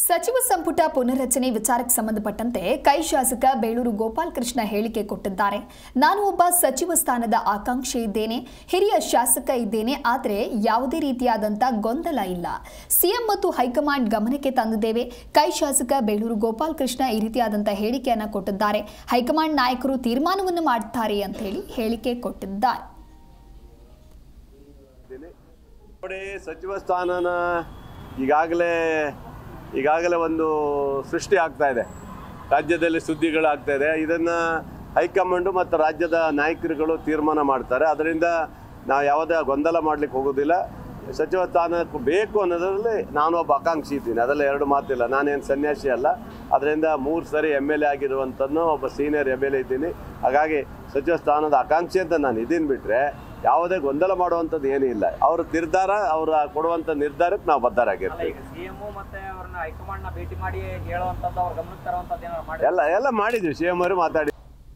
ಸಚಿವ ಸಂಪುಟ ಪುನರ್ರಚನೆ ವಿಚಾರಕ್ಕೆ ಸಂಬಂಧಪಟ್ಟಂತೆ ಕೈ ಶಾಸಕ ಬೇಳೂರು ಗೋಪಾಲಕೃಷ್ಣ ಹೇಳಿಕೆ ಕೊಟ್ಟಿದ್ದಾರೆ. ನಾನು ಒಬ್ಬ ಸಚಿವ ಸ್ಥಾನದ ಆಕಾಂಕ್ಷಿ ಇದ್ದೇನೆ, ಹಿರಿಯ ಶಾಸಕ ಇದ್ದೇನೆ, ಆದರೆ ಯಾವುದೇ ರೀತಿಯಾದಂತ ಗೊಂದಲ ಇಲ್ಲ. ಸಿಎಂ ಮತ್ತು ಹೈಕಮಾಂಡ್ ಗಮನಕ್ಕೆ ತಂದಿದ್ದೇವೆ. ಕೈ ಶಾಸಕ ಬೇಳೂರು ಗೋಪಾಲಕೃಷ್ಣ ಈ ರೀತಿಯಾದಂತ ಹೇಳಿಕೆಯನ್ನು ಕೊಟ್ಟಿದ್ದಾರೆ. ಹೈಕಮಾಂಡ್ ನಾಯಕರು ತೀರ್ಮಾನವನ್ನು ಮಾಡುತ್ತಾರೆ ಅಂತ ಹೇಳಿ ಹೇಳಿಕೆ ಕೊಟ್ಟಿದ್ದಾರೆ. ಸಚಿವ ಸ್ಥಾನನ ಈಗಾಗಲೇ ಒಂದು ಸೃಷ್ಟಿ ಆಗ್ತಾ ಇದೆ, ರಾಜ್ಯದಲ್ಲಿ ಸುದ್ದಿಗಳಾಗ್ತಾ ಇದೆ. ಇದನ್ನು ಹೈಕಮಾಂಡು ಮತ್ತು ರಾಜ್ಯದ ನಾಯಕರುಗಳು ತೀರ್ಮಾನ ಮಾಡ್ತಾರೆ. ಅದರಿಂದ ನಾವು ಯಾವುದೇ ಗೊಂದಲ ಮಾಡಲಿಕ್ಕೆ ಹೋಗೋದಿಲ್ಲ. ಸಚಿವ ಸ್ಥಾನಕ್ಕೆ ಬೇಕು ಅನ್ನೋದ್ರಲ್ಲಿ ನಾನು ಒಬ್ಬ ಆಕಾಂಕ್ಷಿ ಇದ್ದೀನಿ, ಅದರಲ್ಲಿ ಎರಡು ಮಾತಿಲ್ಲ. ನಾನೇನು ಸನ್ಯಾಸಿ ಅಲ್ಲ. ಅದರಿಂದ 3 ಸರಿ MLA ಆಗಿರುವಂಥದ್ದು ಒಬ್ಬ ಸೀನಿಯರ್ MLA ಇದ್ದೀನಿ. ಹಾಗಾಗಿ ಸಚಿವ ಸ್ಥಾನದ ಆಕಾಂಕ್ಷಿ ಅಂತ ನಾನು ಇದನ್ನು ಬಿಟ್ಟರೆ ಯಾವುದೇ ಗೊಂದಲ ಮಾಡುವಂಥದ್ದು ಏನೂ ಇಲ್ಲ. ಅವರು ನಿರ್ಧಾರ, ಅವರು ಕೊಡುವಂಥ ನಿರ್ಧಾರಕ್ಕೆ ನಾವು ಬದ್ಧರಾಗಿರ್ತೀವಿ. ಎಲ್ಲ ಮಾಡಿದ್ವಿ. CM ಅವರು ಮಾತಾಡಿ